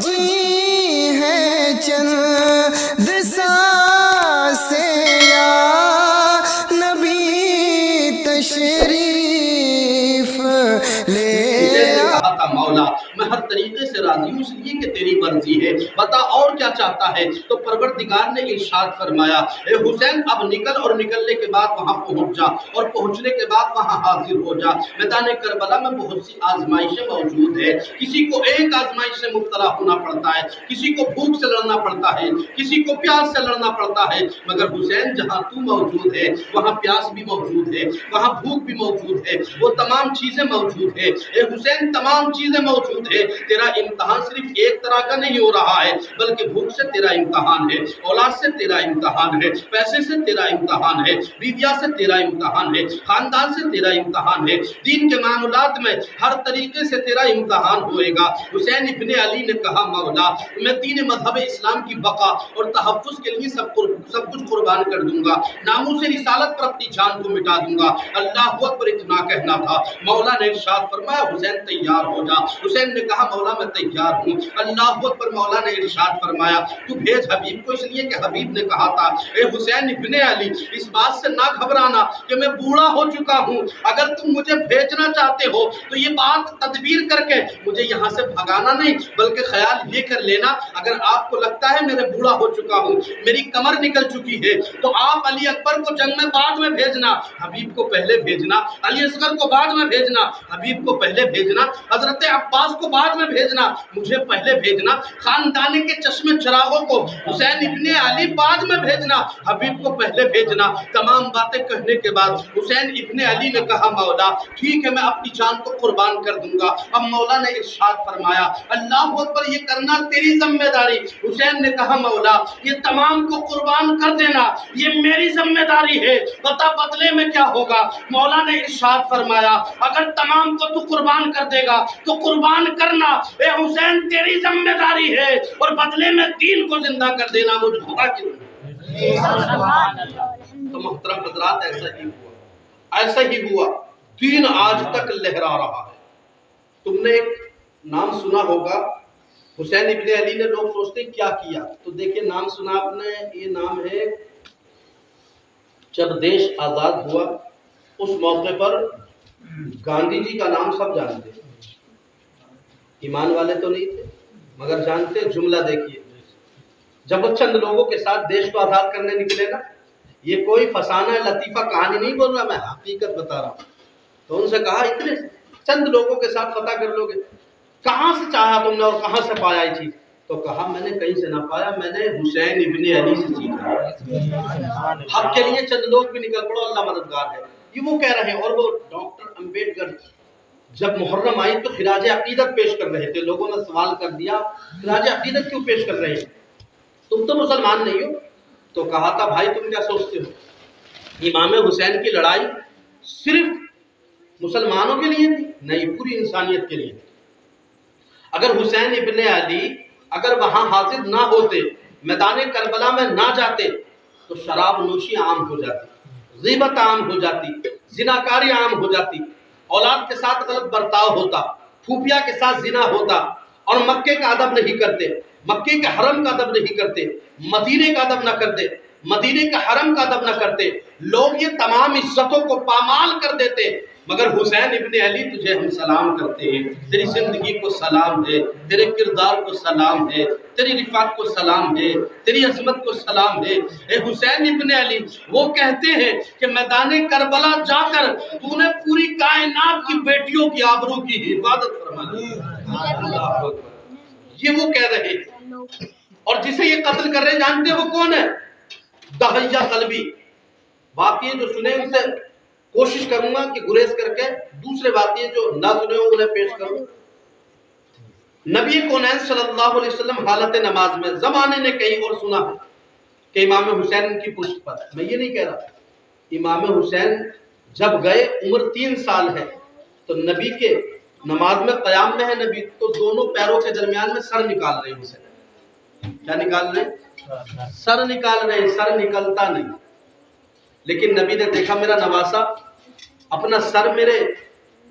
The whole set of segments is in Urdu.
جی ہے چند سانسیں یا نبی تشریف لے کہا تھا مولا میں ہر طریقے سے راضی ہوں اس لیے کہ تیری مرضی ہے، بتا اور کیا چاہتا ہے؟ تو پروردگار نے ارشاد فرمایا اے حسین اب نکل اور نکلنے کے بعد وہاں پہنچ جا اور پہنچنے کے بعد وہاں حاضر ہو جا۔ میدان کربلا میں بہت سی آزمائشیں موجود ہیں، کسی کو ایک آزمائش سے مبتلا ہونا پڑتا ہے، کسی کو بھوک سے لڑنا پڑتا ہے، کسی کو پیاس سے لڑنا پڑتا ہے، مگر حسین جہاں تو موجود ہے وہاں پیاس بھی موجود ہے، وہاں بھوک بھی موجود ہے، وہ تمام چیزیں موجود ہے۔ اے حسین تمام چیزیں موجود ہے، تیرا امتحان صرف ایک طرح کا نہیں ہو رہا ہے بلکہ بھوک سے تیرا امتحان ہے، اولاد سے تیرا امتحان ہے، پیسے سے تیرا امتحان ہے، بیویا سے تیرا امتحان ہے، خاندان سے تیرا امتحان ہے، دین کے معاملات میں ہر طریقے سے تیرا امتحان ہوئے گا۔ حسین ابن علی نے کہا مولا میں دین مذہب اسلام کی بقا اور تحفظ کے لیے سب کچھ قربان کر دوں گا، ناموس رسالت پر اپنی جان کو مٹا دوں گا۔ اللہ اکبر اتنا کہنا تھا، مولا نے ارشاد فرمایا حسین تیار ہو جا۔ حسین نے کہا مولا میں تیار ہوں۔ اللہ اکبر مولا نے ارشاد فرمایا تو بھیج حبیب کو، اس لیے کہ حبیب نے کہا تھا اے حسین ابن علی اس بات سے نہ گھبرانا کہ میں بوڑھا ہو چکا ہوں، اگر تم مجھے بھیجنا چاہتے ہو تو یہ بات تدبیر کر کے مجھے یہاں سے بھگانا نہیں بلکہ خیال یہ کر لینا اگر آپ کو لگتا ہے میں بوڑھا ہو چکا ہوں، میری کمر نکل چکی ہے تو آپ علی اکبر کو جنگ میں بعد میں بھیجنا، حبیب کو پہلے بھیجنا، علی اصغر کو بعد میں بھیجنا، حبیب کو پہلے بھیجنا، حضرت عباس کو بعد میں بھیجنا، مجھے پہلے بھیجنا، خاندانے کے چشم چراغوں کو حسین ابن علی بعد میں بھیجنا، حبیب کو پہلے بھیجنا۔ تمام باتیں کہنے کے بعد حسین ابن علی نے کہا مولا ٹھیک ہے میں اپنی جان کو قربان کر دوں گا۔ اب مولا نے ارشاد فرمایا اللہ اکبر یہ کرنا تیری ذمہ داری۔ حسین نے کہا مولا یہ تمام کو قربان کر دینا یہ میری ذمہ داری ہے، بتا بدلے میں کیا ہوگا؟ مولا نے ارشاد فرمایا اگر تمام کو تو قربان کر دے گا تو قربان کرنا اے حسین تیری ذمہ داری ہے، اور بدلے میں دین کو زندہ کر دینا مجھ خدا کی ذمہ داری۔ تو محترم حضرات ایسا ہی ہوا دین آج تک لہرا رہا ہے۔ تم نے ایک نام سنا ہوگا حسین ابن علی نے، لوگ سوچتے کیا کیا، تو دیکھیں نام سنا آپ نے، یہ نام ہے جب دیش آزاد ہوا اس موقع پر گاندھی جی کا نام سب جانتے، ایمان والے تو نہیں تھے مگر جانتے۔ جملہ دیکھیے جب وہ چند لوگوں کے ساتھ دیش کو آزاد کرنے نکلے نا، یہ کوئی فسانہ لطیفہ کہانی نہیں بول رہا، میں حقیقت بتا رہا ہوں، تو ان سے کہا اتنے چند لوگوں کے ساتھ فتح کر لو گے، کہاں سے چاہا تم نے اور کہاں سے پایا یہ چیز؟ تو کہا میں نے کہیں سے نہ پایا، میں نے حسین ابن علی سے سیکھا۔ حق کے لیے چند لوگ بھی نکل پڑو، اللہ مددگار ہے، یہ وہ کہہ رہے ہیں۔ اور وہ ڈاکٹر امبیڈکر جب محرم آئی تو خراج عقیدت پیش کر رہے تھے، لوگوں نے سوال کر دیا خراج عقیدت کیوں پیش کر رہے ہیں، تم تو مسلمان نہیں ہو؟ تو کہا تھا بھائی تم کیا سوچتے ہو، امام حسین کی لڑائی صرف مسلمانوں کے لیے تھی؟ نہیں، پوری انسانیت کے لیے تھی۔ اگر حسین ابن علی اگر وہاں حاضر نہ ہوتے، میدان کربلا میں نہ جاتے تو شراب نوشی عام ہو جاتی، غیبت عام ہو جاتی، زناکاری عام ہو جاتی، اولاد کے ساتھ غلط برتاؤ ہوتا، پھوپھیا کے ساتھ زنا ہوتا، اور مکے کا ادب نہیں کرتے، مکے کے حرم کا ادب نہیں کرتے، مدینے کا ادب نہ کرتے، مدینے کے حرم کا ادب نہ کرتے، لوگ یہ تمام عزتوں کو پامال کر دیتے، مگر حسین ابن علی تجھے ہم سلام کرتے ہیں، تیری زندگی کو سلام ہے، تیرے کردار کو سلام ہے، تیری رفعت کو سلام ہے، تیری عظمت کو سلام ہے۔ اے حسین ابن علی وہ کہتے ہیں کہ میدان کربلا جا کر تو نے پوری کائنات کی بیٹیوں کی آبرو کی حفاظت فرمائی، یہ وہ کہہ رہے ہیں۔ اور جسے یہ قتل کر رہے جانتے ہیں وہ کون ہے؟ دہیہ قلبی۔ واقعی جو سنے ان سے کوشش کروں گا کہ گریز کر کے دوسرے واقعے جو نہ سنے ہوں انہیں پیش کروں۔ نبی کونین صلی اللہ علیہ وسلم حالت نماز میں، زمانے نے کہیں اور سنا ہے کہ امام حسین ان کی پشت پر، میں یہ نہیں کہہ رہا، امام حسین جب گئے عمر 3 سال ہے تو نبی کے نماز میں قیام میں ہے نبی، تو دونوں پیروں کے درمیان میں سر نکال رہے ہیں حسین۔ کیا نکال رہے ہیں؟ سر نکال رہے ہیں، سر نکلتا نہیں، لیکن نبی نے دیکھا میرا نواسا اپنا سر میرے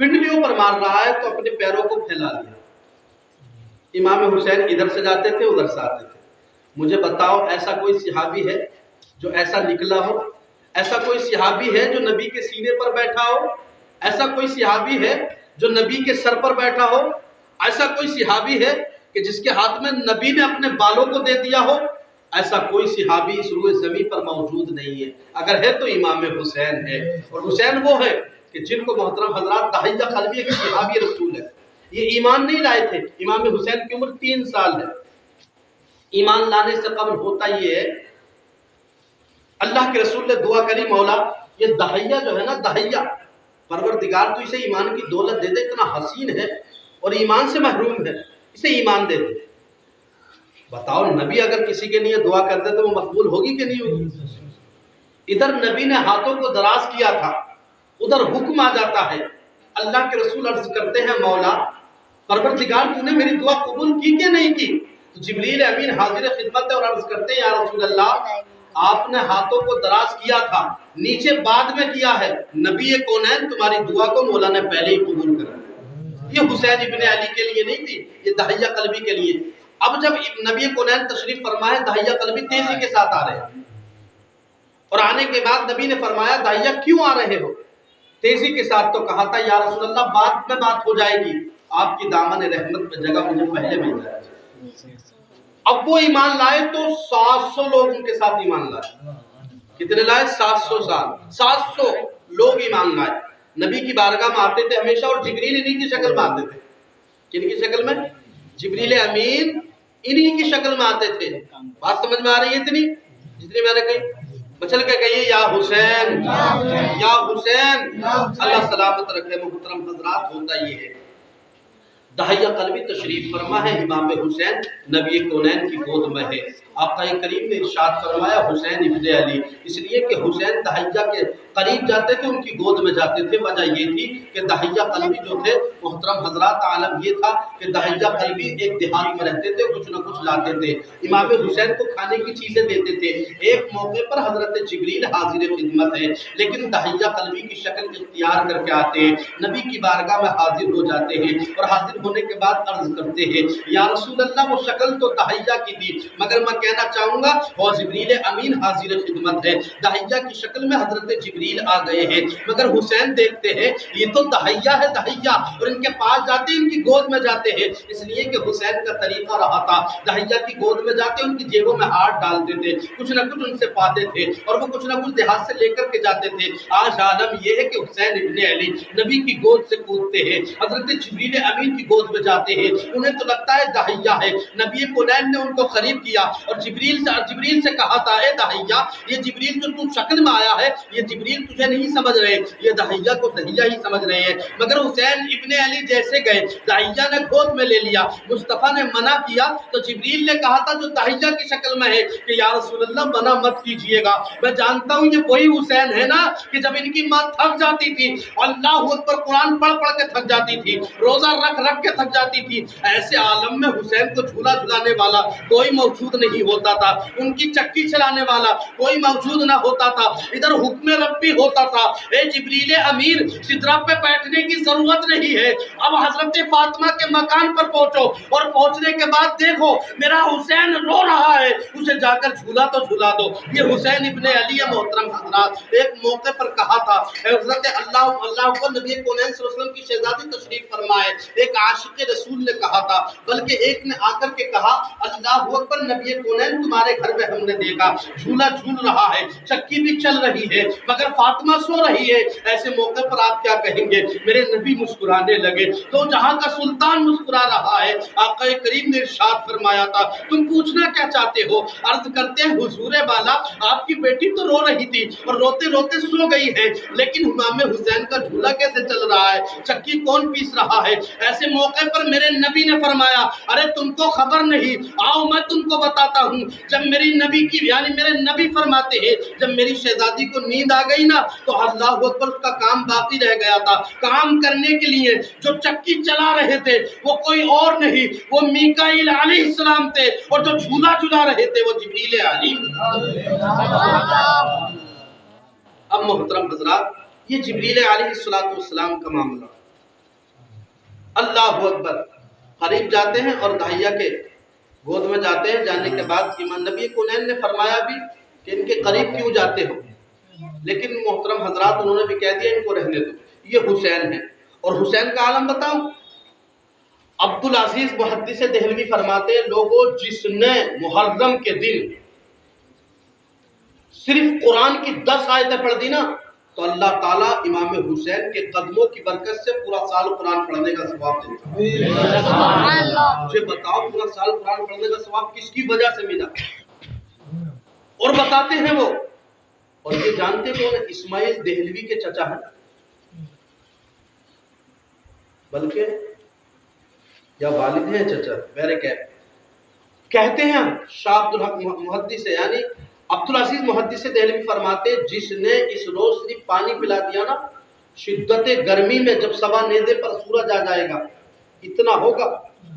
پنڈلیوں پر مار رہا ہے تو اپنے پیروں کو پھیلا لیا۔ امام حسین ادھر سے جاتے تھے ادھر سے آتے تھے. مجھے بتاؤ ایسا کوئی صحابی ہے جو ایسا نکلا ہو؟ ایسا کوئی صحابی ہے جو نبی کے سینے پر بیٹھا ہو؟ ایسا کوئی صحابی ہے جو نبی کے سر پر بیٹھا ہو؟ ایسا کوئی صحابی ہے کہ جس کے ہاتھ میں نبی نے اپنے بالوں کو دے دیا ہو؟ ایسا کوئی صحابی اس روئے زمین پر موجود نہیں ہے. اگر ہے تو امام حسین ہے. اور حسین وہ ہے کہ جن کو محترم حضرات داہیہ قلبی ایک صحابی رسول ہے. یہ ایمان نہیں لائے تھے. امام حسین کی عمر 3 سال ہے. ایمان لانے سے قبل ہوتا یہ ہے، اللہ کے رسول نے دعا کری، مولا یہ داہیہ جو ہے نا، داہیہ پروردگار تو اسے ایمان کی دولت دے دے، اتنا حسین ہے اور ایمان سے محروم ہے، اسے ایمان دے دے. بتاؤ نبی اگر کسی کے لیے دعا کر دے تو وہ مقبول ہوگی کہ نہیں ہوگی؟ ادھر نبی نے ہاتھوں کو دراز کیا تھا، ادھر حکم آ جاتا ہے. اللہ کے رسول عرض کرتے ہیں، مولا پروردگار تو نے میری دعا قبول کی کہ نہیں کی؟ تو جبریل امین حاضر خدمت ہے اور عرض کرتے ہیں، یا رسول اللہ آپ نے ہاتھوں کو دراز کیا تھا، نیچے بعد میں کیا ہے، نبی کونین تمہاری دعا کو مولا نے پہلے ہی قبول کر لیا. یہ حسین ابن علی کے لیے نہیں تھی، یہ داہیہ قلبی کے لیے. اب جب نبی کونین تشریف فرمائے، داہیہ قلبی تیزی کے ساتھ آ رہے ہیں، اور آنے کے بعد نبی نے فرمایا، داہیہ کیوں آ رہے ہو تیزی کے ساتھ؟ تو کہا تھا، یا رسول اللہ بعد میں بات ہو جائے گی، آپ کی دامن رحمت پہ جگہ مجھے پہلے مل جائے. اب وہ ایمان لائے تو 700 لوگ ان کے ساتھ ایمان لائے. کتنے لائے؟ 700 سال. 700 لوگ ایمان لائے. نبی کی بارگاہ میں آتے تھے ہمیشہ، اور جبریل انہی کی شکل میں آتے تھے. کن کی شکل میں؟ جبریل امین انہی کی شکل میں آتے تھے. بات سمجھ میں آ رہی ہے اتنی جتنی میں نے کہی؟ بچل کے کہیے، یا حسین یا حسین. اللہ سلامت رکھے. محترم حضرات، ہوتا یہ ہے داہیہ قلبی تشریف فرما ہے. امام حسین نبی کونین کی گود میں ہے. آقا کریم نے ارشاد فرمایا، حسین ابن علی، اس لیے کہ حسین داہیہ کے قریب جاتے تھے، ان کی گود میں جاتے تھے. وجہ یہ تھی کہ داہیہ قلبی جو تھے محترم حضرات، عالم یہ تھا کہ داہیہ قلبی ایک دیہات میں رہتے تھے، کچھ نہ کچھ لاتے تھے، امام حسین کو کھانے کی چیزیں دیتے تھے. ایک موقع پر حضرت جبریل حاضر خدمت ہے، لیکن داہیہ قلبی کی شکل اختیار کر کے آتے ہیں، نبی کی بارگاہ میں حاضر ہو جاتے ہیں، اور حاضر ہونے کے بعد عرض کرتے ہیں، یا رسول اللہ وہ شکل تو داہیہ کی تھی، مگر میں کہنا چاہوں گا وہ جبریل امین حاضر خدمت ہے. داہیہ کی شکل میں حضرت جبریل آ گئے ہیں، مگر حسین دیکھتے ہیں یہ تو داہیہ ہے، داہیہ، اور ان کے پاس جاتے ہیں، ان کی گود میں جاتے ہیں. اس لیے کہ حسین کا طریقہ رہا تھا، داہیہ کی گود میں جاتے ان کی جیبوں میں ہاتھ ڈالتے تھے، کچھ نہ کچھ ان سے پاتے تھے، اور وہ کچھ نہ کچھ دیہات سے لے کر کے جاتے تھے. آج عالم یہ ہے کہ حسین ابن علی نبی کی گود سے کودتے ہیں، حضرت جبریل امین کی گود میں جاتے ہیں. انہیں تو لگتا ہے داہیہ ہے. نبی کونین نے ان کو قریب کیا اور جبریل سے کہا تھا، اے داہیہ، یہ جبریل جو تو شکل میں آیا ہے، یہ جبریل تجھے نہیں سمجھ رہے، یہ داہیہ کو داہیہ ہی سمجھ رہے ہیں. مگر حسین ابن علی جیسے گئے، داہیہ نے گود میں لے لیا. مصطفیٰ نے منع کیا تو جبریل نے کہا تھا جو داہیہ کی شکل میں ہے کہ یا رسول اللہ منع مت کیجئے گا، میں جانتا ہوں یہ وہی حسین ہے نا کہ جب ان کی ماں تھک جاتی تھی، اللہ اکبر قرآن پڑھ پڑھ کے تھک جاتی تھی، روزہ رکھ رکھ کے تھک جاتی تھی، ایسے عالم میں حسین کو جھولا جھلانے والا کوئی موجود نہیں ہوتا تھا، ان کی چکی چلانے والا کوئی موجود نہ ہوتا تھا. ادھر حکم ربی ہوتا تھا، اے جبریل امین سدرہ پہ بیٹھنے کی ضرورت نہیں ہے، اب حضرت فاطمہ کے مکان پر پہنچو، اور پہنچنے کے بعد دیکھو میرا حسین رو رہا ہے، اسے جا کر جھولا تو جھلا دو. یہ حسین ابن علی ہے. محترم حضرات، ایک موقع پر کہا تھا حضرت اللہ کو نبی کونین صلی اللہ علیہ وسلم کی شہزادی تشریف فرمائے، ایک عاشق رسول نے کہا تھا، بلکہ ایک نے آ کر کے کہا، اللہ اکبر نبی کونین تمہارے گھر میں ہم نے دیکھا جھولا جھول رہا ہے، چکی بھی چل رہی ہے، مگر فاطمہ سو رہی ہے، ایسے موقع پر آپ کیا کہیں گے؟ میرے نبی مسکرانے لگے. تو جہاں کا سلطان مسکرا رہا ہے، آقا کریم نے ارشاد فرمایا تھا، تم پوچھنا کیا چاہتے ہو؟ عرض کرتے ہیں حضور والا، آپ کی بیٹی تو رو رہی تھی اور روتے روتے سو گئی ہے، لیکن امام حسین کا جھولا کیسے چل رہا ہے، چکی کون پیس رہا ہے؟ ایسے موقع پر میرے نبی نے فرمایا، ارے تم کو خبر نہیں، آؤ میں تم کو بتاتا ہوں. جب میری نبی کی یعنی میرے نبی فرماتے ہیں، جب میری شہزادی کو نیند آ گئی نا تو اللہ اکبر اس کا کام باقی رہ گیا تھا. کام کرنے کے لیے جو چکی چلا رہے تھے وہ کوئی اور نہیں، وہ میکائیل علیہ السلام تھے، اور جو جھولا جھلا رہے تھے وہ جبریل علی. اب محترم حضرات، یہ جبریل علیہ السلام کا معاملہ. اللہ اکبر. قریب جاتے ہیں اور دہیا کے گود میں جاتے ہیں. جانے کے بعد امام نبی کونین نے فرمایا بھی کہ ان کے قریب کیوں جاتے ہو، لیکن محترم حضرات انہوں نے بھی کہہ دیا ان کو رہنے دو، یہ حسین ہے. اور حسین کا عالم بتاؤں، عبدالعزیز محدث دہلوی فرماتے ہیں لوگوں جس نے محرم کے دن صرف قرآن کی 10 آیتیں پڑھ دی نا تو اللہ تعالیٰ امام حسین کے قدموں کی برکت سے پورا سال قرآن پڑھنے کا ثواب دیتا ہے. مجھے بتاؤ پورا سال قرآن پڑھنے کا ثواب کس کی وجہ سے ملا؟ اور بتاتے ہیں وہ، اور یہ جانتے کون ہیں؟ اسماعیل دہلوی کے چچا ہیں، بلکہ یا والد ہیں چچا میرے کہتے ہیں شاہ عبدالحق محدث یعنی عبدالعزیز محدث دہلوی فرماتے جس نے اس روز صرف پانی پلا دیا نا، شدت گرمی میں جب سوا نیزے پر سورج آ جائے گا اتنا ہوگا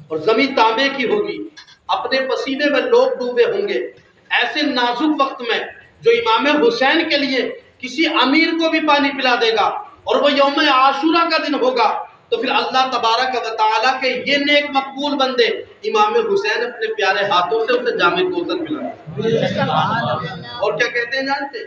اور زمین تانبے کی ہوگی، اپنے پسینے میں لوگ ڈوبے ہوں گے، ایسے نازک وقت میں جو امام حسین کے لیے کسی امیر کو بھی پانی پلا دے گا اور وہ یوم عاشورہ کا دن ہوگا تو پھر اللہ تبارک و تعالیٰ کے یہ نیک مقبول بندے امام حسین اپنے پیارے ہاتھوں سے اسے جام کوثر پلا. اور کیا کہتے ہیں جانتے